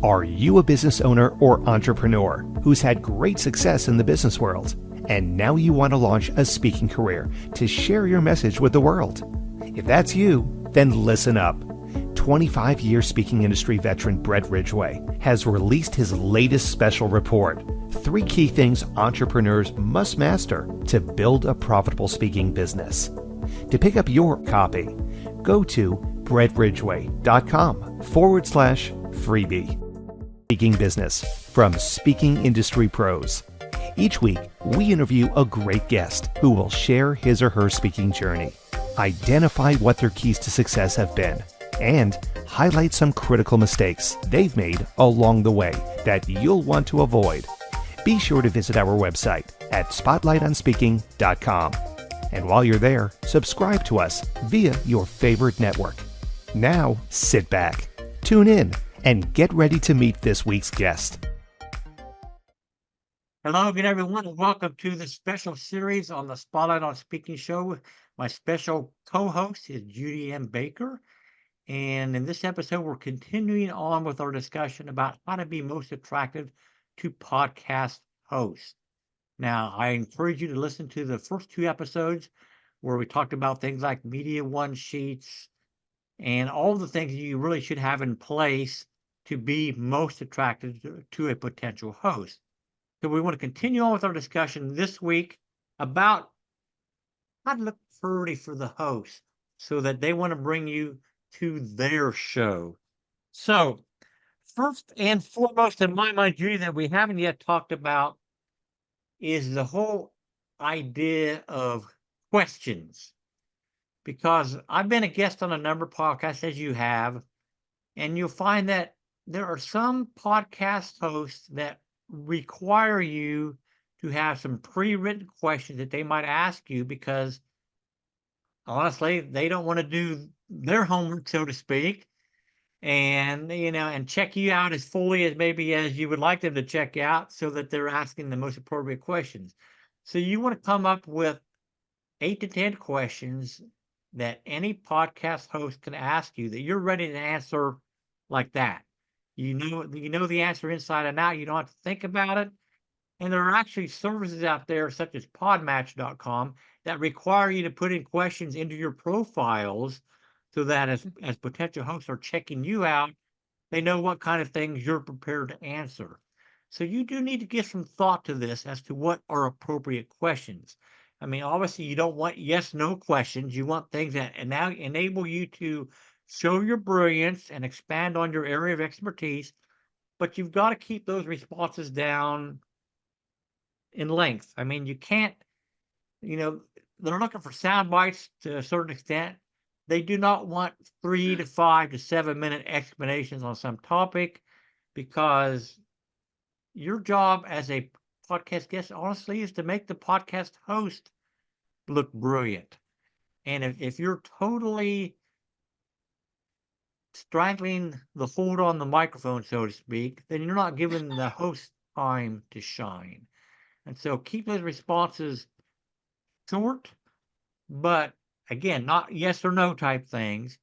Are you a business owner or entrepreneur who's had great success in the business world, and now you want to launch a speaking career to share your message with the world? If that's you, then listen up. 25-year speaking industry veteran Bret Ridgway has released his latest special report, 3 key things entrepreneurs must master to build a profitable speaking business. To pick up your copy, go to bretridgway.com/freebie. Speaking business from speaking industry pros. Each week, we interview a great guest who will share his or her speaking journey, identify what their keys to success have been, and highlight some critical mistakes they've made along the way that you'll want to avoid. Be sure to visit our website at spotlightonspeaking.com. And while you're there, subscribe to us via your favorite network. Now, sit back, tune in, and get ready to meet this week's guest. Hello again, everyone, and welcome to this special series on the Spotlight on Speaking show. My special co-host is Judy Baker. And in this episode, we're continuing on with our discussion about how to be most attractive to podcast hosts. Now, I encourage you to listen to the first 2 episodes where we talked about things like media one sheets and all the things you really should have in place to be most attractive to a potential host. So we want to continue on with our discussion this week about how to look pretty for the host so that they want to bring you to their show. So first and foremost in my mind, Judy, that we haven't yet talked about is the whole idea of questions. Because I've been a guest on a number of podcasts, as you have, and you'll find that there are some podcast hosts that require you to have some pre-written questions that they might ask you because, honestly, they don't want to do their homework, so to speak, and check you out as fully as maybe as you would like them to check out so that they're asking the most appropriate questions. So you want to come up with 8 to 10 questions that any podcast host can ask you that you're ready to answer like that. You know the answer inside and out. You don't have to think about it. And there are actually services out there such as podmatch.com that require you to put in questions into your profiles so that as potential hosts are checking you out, they know what kind of things you're prepared to answer. So you do need to give some thought to this as to what are appropriate questions. I mean, obviously, you don't want yes/no questions. You want things that now enable you to show your brilliance and expand on your area of expertise, but you've got to keep those responses down in length. I mean, you can't, they're looking for sound bites to a certain extent. They do not want 3 to 5 to 7 minute explanations on some topic because your job as a podcast guest, honestly, is to make the podcast host look brilliant. And if you're totally strangling the hold on the microphone, so to speak, then you're not giving the host time to shine. And so keep those responses short, but again, not yes or no type things.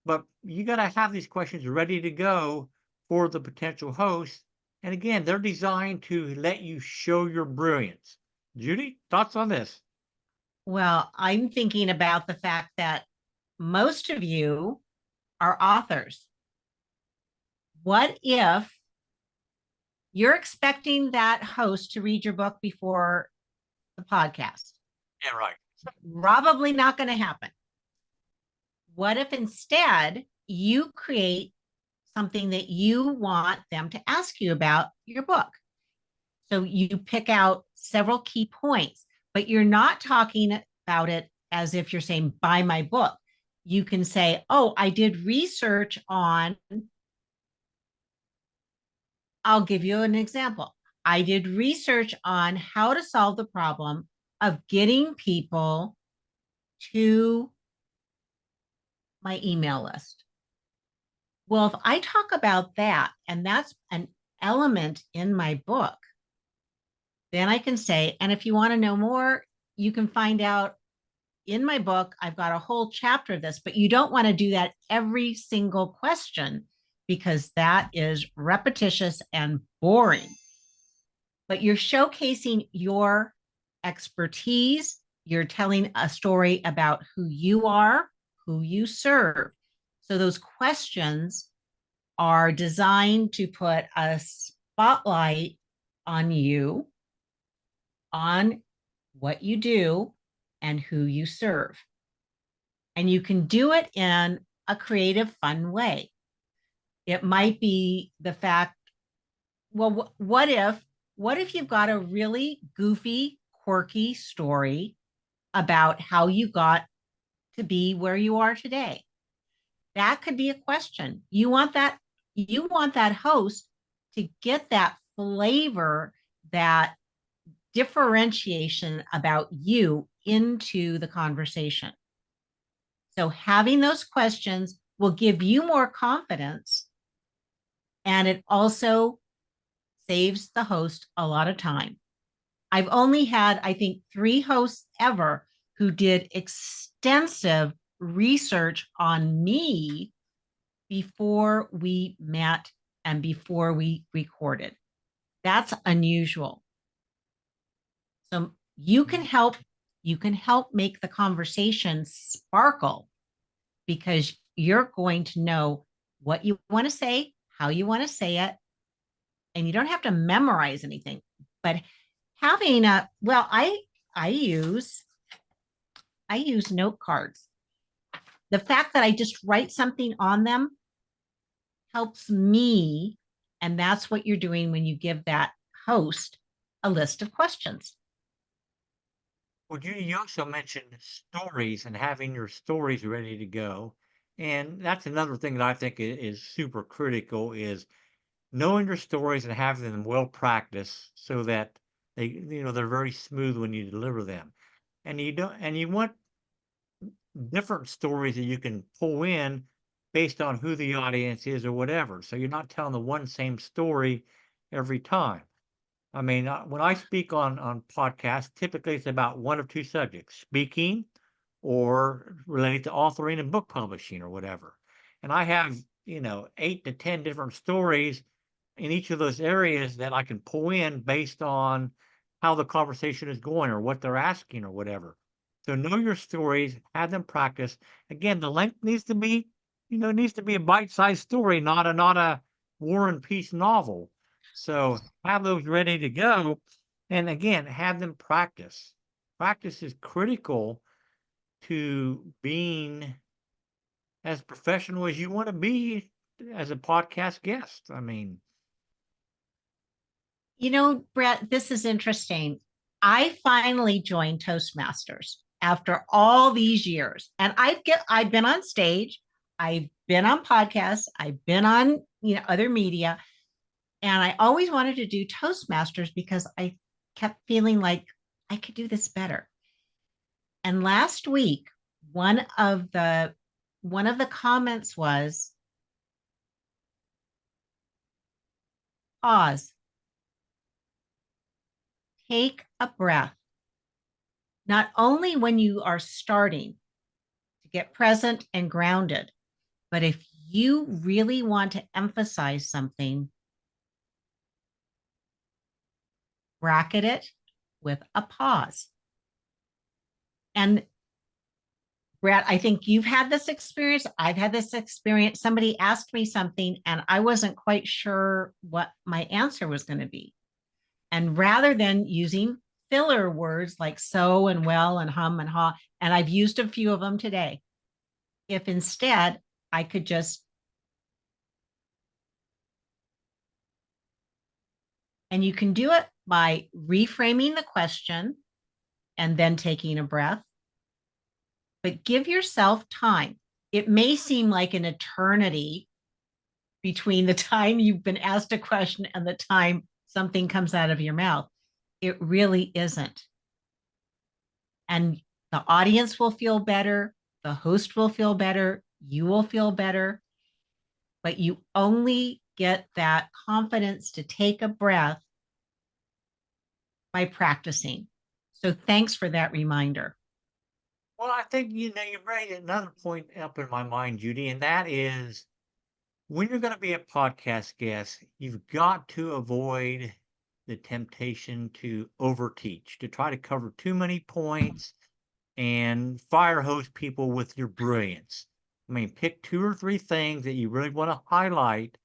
But you got to have these questions ready to go for the potential host. And again, they're designed to let you show your brilliance. Judy, thoughts on this? Well, I'm thinking about the fact that most of you are authors. What if you're expecting that host to read your book before the podcast? Yeah, right. Probably not going to happen. What if instead you create something that you want them to ask you about your book? So you pick out several key points, but you're not talking about it as if you're saying, buy my book. You can say, oh, I did research on, I'll give you an example. I did research on how to solve the problem of getting people to my email list. Well, if I talk about that, and that's an element in my book, then I can say, and if you want to know more, you can find out in my book. I've got a whole chapter of this, but you don't want to do that every single question because that is repetitious and boring. But you're showcasing your expertise. You're telling a story about who you are, who you serve. So those questions are designed to put a spotlight on you, on what you do, and who you serve. And you can do it in a creative, fun way. It might be the fact, well, what if you've got a really goofy, quirky story about how you got to be where you are today? That could be a question. You want that host to get that flavor, that differentiation about you into the conversation. So having those questions will give you more confidence, and it also saves the host a lot of time. I've only had, I think, 3 hosts ever who did extensive research on me before we met and before we recorded. That's unusual. So you can help make the conversation sparkle, because you're going to know what you want to say, how you want to say it, and you don't have to memorize anything. But having I use note cards. The fact that I just write something on them helps me, and that's what you're doing when you give that host a list of questions. Well, Judy, you also mentioned stories and having your stories ready to go. And that's another thing that I think is super critical is knowing your stories and having them well practiced so that they're very smooth when you deliver them. And you want different stories that you can pull in based on who the audience is or whatever. So you're not telling the one same story every time. I mean, when I speak on podcasts, typically it's about one of two subjects: speaking or related to authoring and book publishing or whatever. And I have 8 to 10 different stories in each of those areas that I can pull in based on how the conversation is going or what they're asking or whatever. So know your stories, have them practice. Again, the length needs to be, needs to be a bite-sized story, not a War and Peace novel. So have those ready to go. And again, have them practice. Practice is critical to being as professional as you want to be as a podcast guest. I mean, Bret, this is interesting. I finally joined Toastmasters after all these years. And I've been on stage, I've been on podcasts, I've been on, other media. And I always wanted to do Toastmasters because I kept feeling like I could do this better. And last week, one of the comments was, pause, take a breath. Not only when you are starting to get present and grounded, but if you really want to emphasize something, bracket it with a pause. And Bret, I think you've had this experience. I've had this experience. Somebody asked me something and I wasn't quite sure what my answer was going to be. And rather than using filler words like so and well and hum and haw, and I've used a few of them today, if instead I could just, and you can do it by reframing the question and then taking a breath, but give yourself time. It may seem like an eternity between the time you've been asked a question and the time something comes out of your mouth. It really isn't. And the audience will feel better, the host will feel better, you will feel better, but you only get that confidence to take a breath by practicing. So thanks for that reminder. well, I think you bring another point up in my mind, Judy, and that is when you're going to be a podcast guest, you've got to avoid the temptation to overteach, to try to cover too many points and fire hose people with your brilliance. I mean, pick 2 or 3 things that you really want to highlight.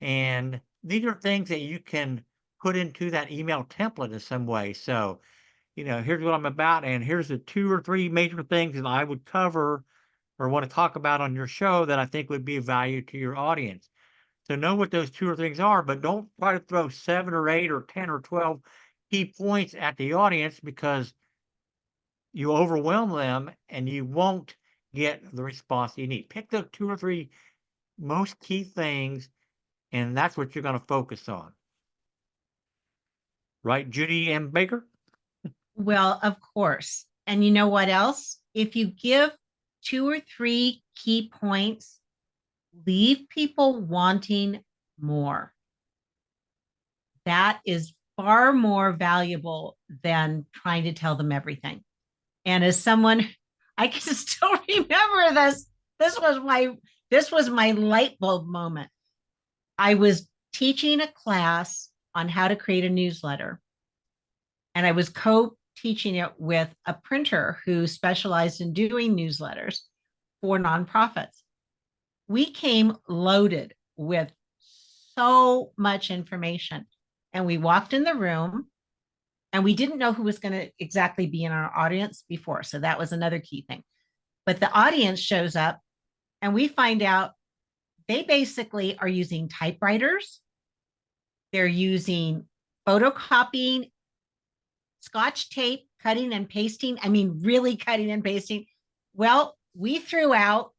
And these are things that you can put into that email template in some way. So, here's what I'm about, and here's the 2 or 3 major things that I would cover or want to talk about on your show that I think would be of value to your audience. So know what those 2 or 3 things are, but don't try to throw 7 or 8 or 10 or 12 key points at the audience, because you overwhelm them and you won't get the response you need. Pick the 2 or 3 most key things, and that's what you're going to focus on. Right, Judy M. Baker? Well, of course. And you know what else? If you give 2 or 3 key points, leave people wanting more. That is far more valuable than trying to tell them everything. And as someone, I can still remember this. This was my light bulb moment. I was teaching a class on how to create a newsletter, and I was co-teaching it with a printer who specialized in doing newsletters for nonprofits. We came loaded with so much information, and we walked in the room, and we didn't know who was going to exactly be in our audience before. So that was another key thing. But the audience shows up, and we find out they basically are using typewriters. They're using photocopying, Scotch tape, cutting and pasting. I mean, really cutting and pasting. Well, we threw out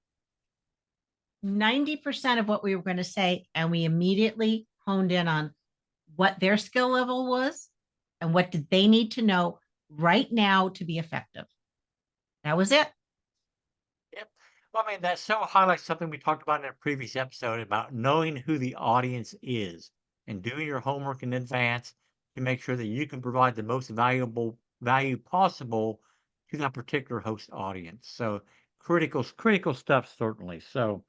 90% of what we were going to say, and we immediately honed in on what their skill level was and what did they need to know right now to be effective. That was it. Yep. Well, I mean, that so highlights something we talked about in a previous episode about knowing who the audience is and doing your homework in advance to make sure that you can provide the most valuable value possible to that particular host audience. So critical stuff, certainly. So,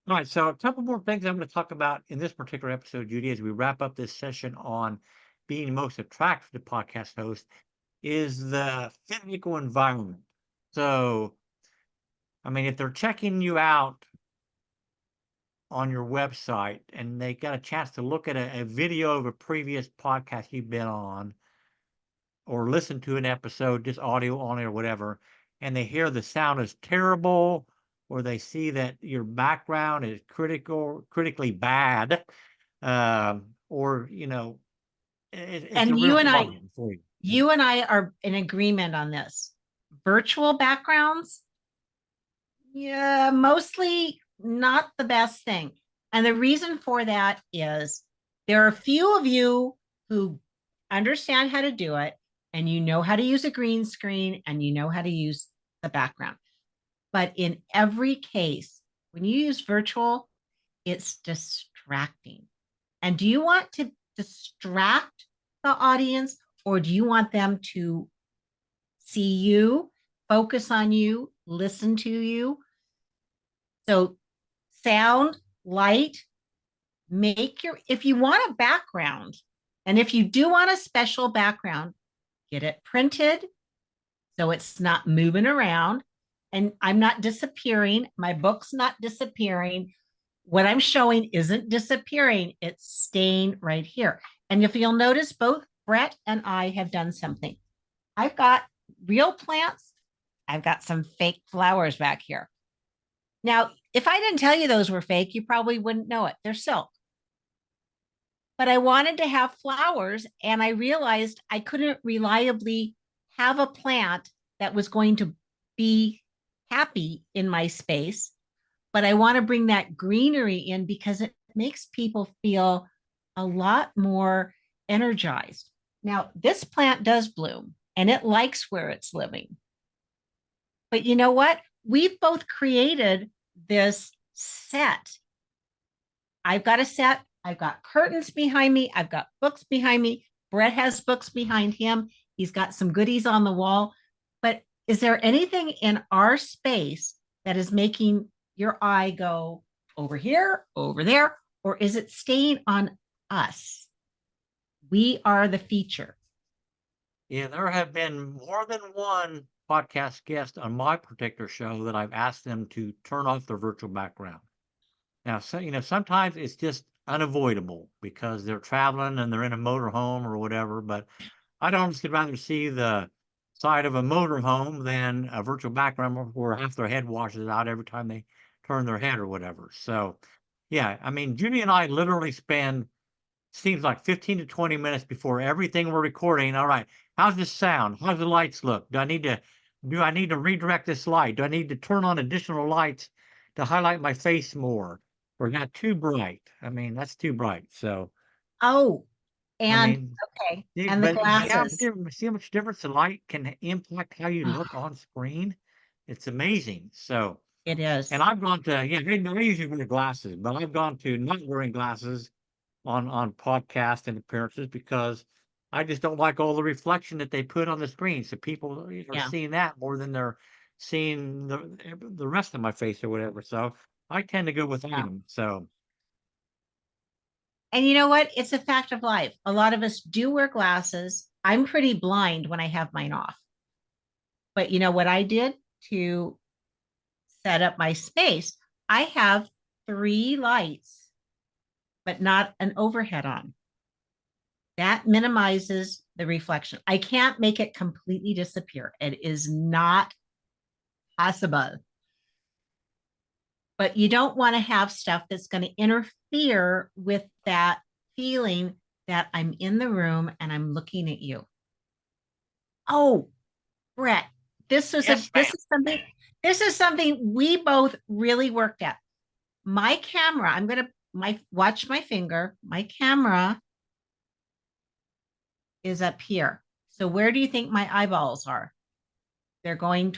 all right. So a couple more things I'm going to talk about in this particular episode, Judy, as we wrap up this session on being most attractive to podcast hosts, is the physical environment. So, I mean, if they're checking you out on your website and they got a chance to look at a video of a previous podcast you've been on, or listen to an episode, just audio only or whatever, and they hear the sound is terrible, or they see that your background is critically bad, or it's And a real problem for you. you and I are in agreement on this. Virtual backgrounds, yeah, mostly not the best thing. And the reason for that is there are a few of you who understand how to do it, and you know how to use a green screen, and you know how to use the background. But in every case, when you use virtual, it's distracting. And do you want to distract the audience, or do you want them to see you, focus on you, listen to you? So sound, light, if you want a background, and if you do want a special background, get it printed so it's not moving around. And I'm not disappearing. My book's not disappearing. What I'm showing isn't disappearing. It's staying right here. And if you'll notice, both Bret and I have done something. I've got real plants. I've got some fake flowers back here. Now, if I didn't tell you those were fake, you probably wouldn't know it. They're silk. But I wanted to have flowers, and I realized I couldn't reliably have a plant that was going to be happy in my space. But I want to bring that greenery in because it makes people feel a lot more energized. Now, this plant does bloom, and it likes where it's living. But you know what? We've both created this set. I've got a set. I've got curtains behind me. I've got books behind me. Bret has books behind him. He's got some goodies on the wall. But is there anything in our space that is making your eye go, over here, over there, or is it staying on us? We are the feature. Yeah, there have been more than one podcast guest on my particular show that I've asked them to turn off their virtual background. Now, sometimes it's just unavoidable because they're traveling and they're in a motor home or whatever, but I'd honestly rather see the side of a motor home than a virtual background where half their head washes out every time they turn their head or whatever. So, yeah, I mean, Judy and I literally spend seems like 15 to 20 minutes before everything we're recording. All right, how's this sound? How's the lights look? Do I need to redirect this light? Do I need to turn on additional lights to highlight my face more? Or not too bright? I mean, that's too bright. So, Oh, I and mean, okay, see, and the but glasses. see how much difference the light can impact how you look on screen? It's amazing. So, It and is. I've gone to, yeah, I usually wear glasses, but I've gone to not wearing glasses on podcast and appearances because I just don't like all the reflection that they put on the screen. So people are Yeah. seeing that more than they're seeing the rest of my face or whatever. So I tend to go without Yeah. them. So And you know what? It's a fact of life. A lot of us do wear glasses. I'm pretty blind when I have mine off. But you know what I did to set up my space? I have 3 lights, but not an overhead on. That minimizes the reflection. I can't make it completely disappear. It is not possible. But you don't want to have stuff that's going to interfere with that feeling that I'm in the room and I'm looking at you. Oh, Bret, yes, ma'am. this is something we both really worked at. My camera, I'm gonna watch my finger. My camera is up here. So where do you think my eyeballs are? They're going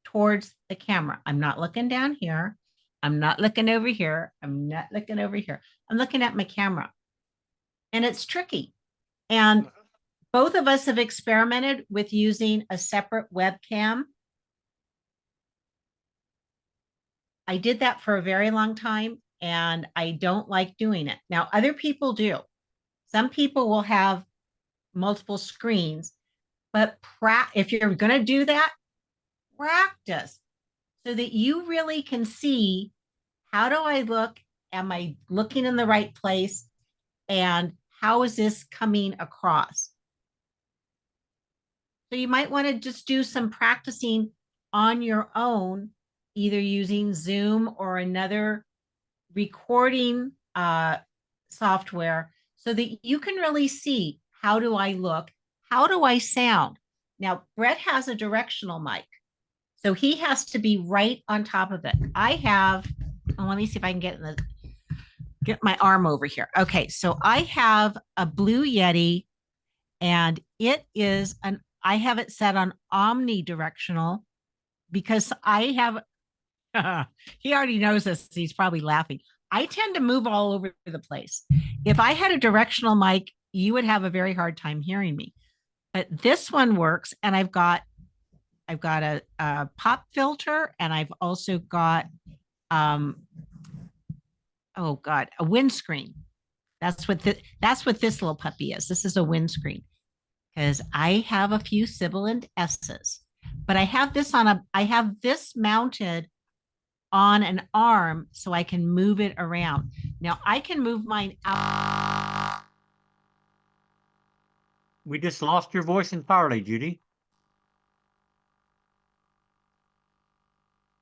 towards the camera. I'm not looking down here. I'm not looking over here. I'm not looking over here. I'm looking at my camera. And it's tricky. And both of us have experimented with using a separate webcam. I did that for a very long time and I don't like doing it. Now, other people do. Some people will have multiple screens, but if you're going to do that, practice so that you really can see, how do I look? Am I looking in the right place? And how is this coming across? So you might want to just do some practicing on your own, either using Zoom or another recording software, so that you can really see, how do I look? How do I sound? Now, Bret has a directional mic, so he has to be right on top of it. I have, let me see if I can get my arm over here. Okay, so I have a Blue Yeti, and I have it set on omnidirectional because I have, he already knows this. He's probably laughing. I tend to move all over the place. If I had a directional mic, you would have a very hard time hearing me. But this one works, and I've got a pop filter, and I've also got oh God, a windscreen. That's what this little puppy is. This is a windscreen, because I have a few sibilant S's, but I have this mounted on an arm so I can move it around. Now I can move mine out. We just lost your voice entirely, Judy.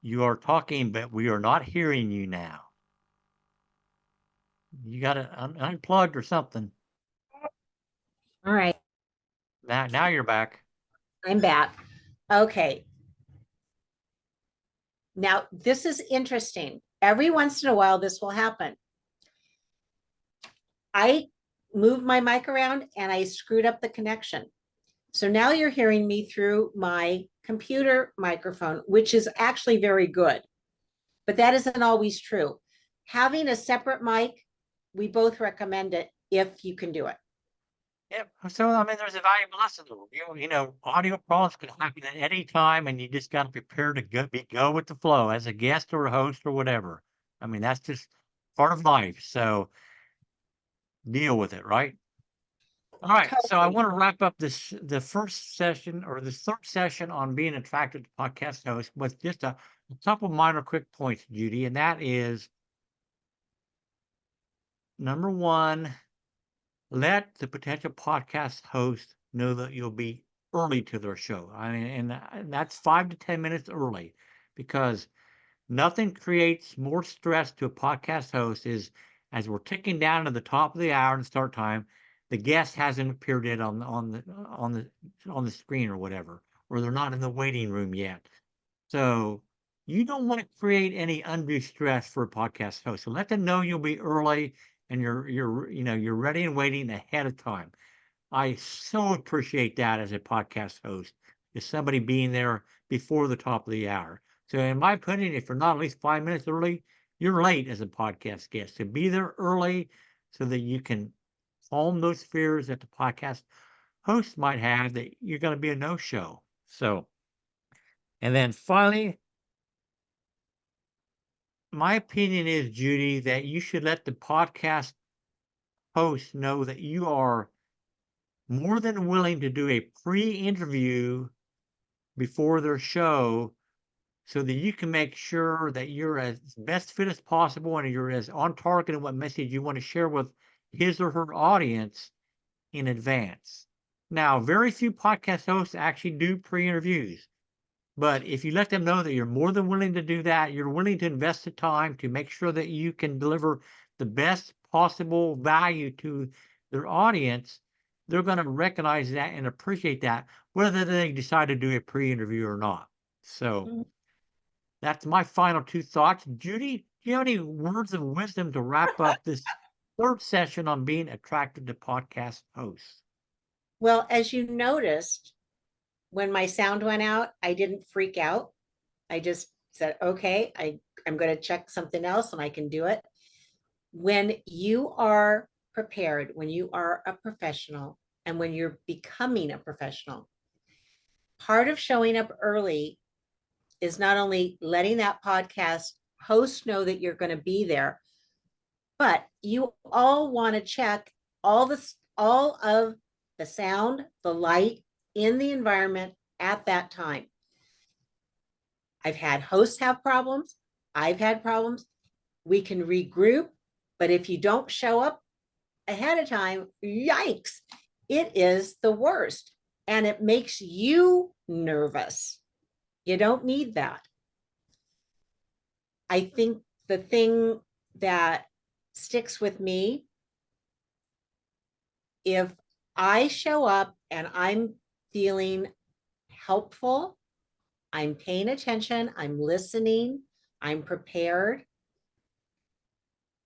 You are talking, but we are not hearing you now. You got it unplugged or something. All right, Now you're back. I'm back. Okay. Now this is interesting. Every once in a while, this will happen. I moved my mic around and I screwed up the connection. So now you're hearing me through my computer microphone, which is actually very good, but that isn't always true. Having a separate mic, we both recommend it if you can do it. Yep. So I mean, there's a valuable lesson. Audio problems can happen at any time, and you just got to prepare to go with the flow as a guest or a host or whatever. I mean, that's just part of life. So deal with it, right? All right. So I Totally. want to wrap up the first session or the third session on being attracted to podcast hosts with just a couple minor quick points, Judy. And that is number one, let the potential podcast host know that you'll be early to their show. I mean, and that's 5 to 10 minutes early, because nothing creates more stress to a podcast host is as we're ticking down to the top of the hour and start time, the guest hasn't appeared yet on the screen or whatever, or they're not in the waiting room yet. So you don't want to create any undue stress for a podcast host. So let them know you'll be early and you're ready and waiting ahead of time. I so appreciate that as a podcast host, is somebody being there before the top of the hour. So in my opinion, if you're not at least 5 minutes early, you're late as a podcast guest. So be there early so that you can calm those fears that the podcast host might have that you're going to be a no-show. So, and then finally, my opinion is, Judy, that you should let the podcast host know that you are more than willing to do a pre-interview before their show so that you can make sure that you're as best fit as possible and you're as on target in what message you want to share with his or her audience in advance. Now, very few podcast hosts actually do pre-interviews, but if you let them know that you're more than willing to do that, you're willing to invest the time to make sure that you can deliver the best possible value to their audience, they're going to recognize that and appreciate that, whether they decide to do a pre-interview or not. So that's my final two thoughts. Judy, do you have any words of wisdom to wrap up this third session on being attracted to podcast hosts? Well, as you noticed, when my sound went out, I didn't freak out. I just said, okay, I'm going to check something else and I can do it. When you are prepared, when you are a professional, and when you're becoming a professional, part of showing up early is not only letting that podcast host know that you're going to be there, but you all want to check all of the sound, the light in the environment at that time. I've had hosts have problems. I've had problems. We can regroup, but if you don't show up ahead of time, yikes, it is the worst. And it makes you nervous. You don't need that. I think the thing that sticks with me, if I show up and I'm feeling helpful, I'm paying attention, I'm listening, I'm prepared,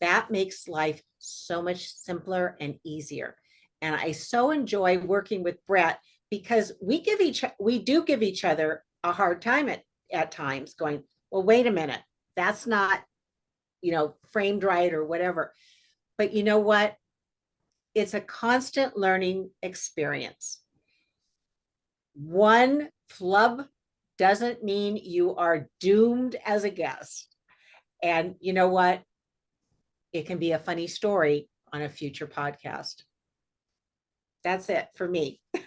that makes life so much simpler and easier. And I so enjoy working with Bret because we do give each other a hard time at times, going, well, wait a minute, that's not, framed right or whatever. But you know what? It's a constant learning experience. One flub doesn't mean you are doomed as a guest. And you know what? It can be a funny story on a future podcast. That's it for me. Well,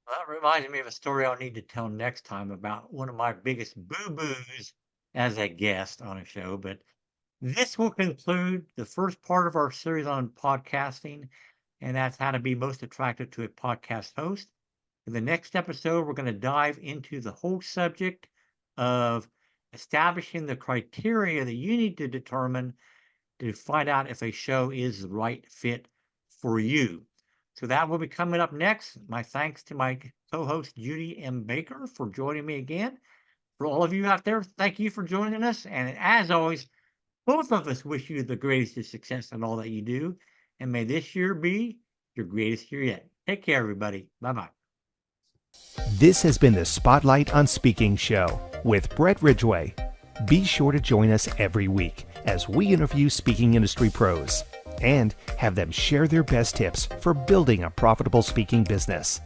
that reminds me of a story I'll need to tell next time about one of my biggest boo-boos as a guest on a show. But this will conclude the first part of our series on podcasting, and that's how to be most attractive to a podcast host. In the next episode, we're going to dive into the whole subject of establishing the criteria that you need to determine to find out if a show is the right fit for you. So that will be coming up next. My thanks to my co-host, Judy M. Baker, for joining me again. For all of you out there, thank you for joining us. And as always, both of us wish you the greatest of success in all that you do. And may this year be your greatest year yet. Take care, everybody. Bye-bye. This has been the Spotlight on Speaking show with Bret Ridgway. Be sure to join us every week as we interview speaking industry pros and have them share their best tips for building a profitable speaking business.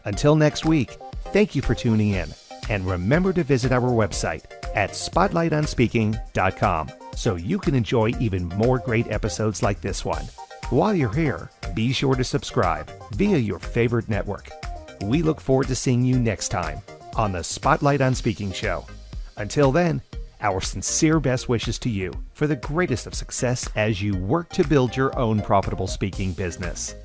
Until next week, thank you for tuning in, and remember to visit our website at spotlightonspeaking.com. so you can enjoy even more great episodes like this one. While you're here, be sure to subscribe via your favorite network. We look forward to seeing you next time on the Spotlight on Speaking show. Until then, our sincere best wishes to you for the greatest of success as you work to build your own profitable speaking business.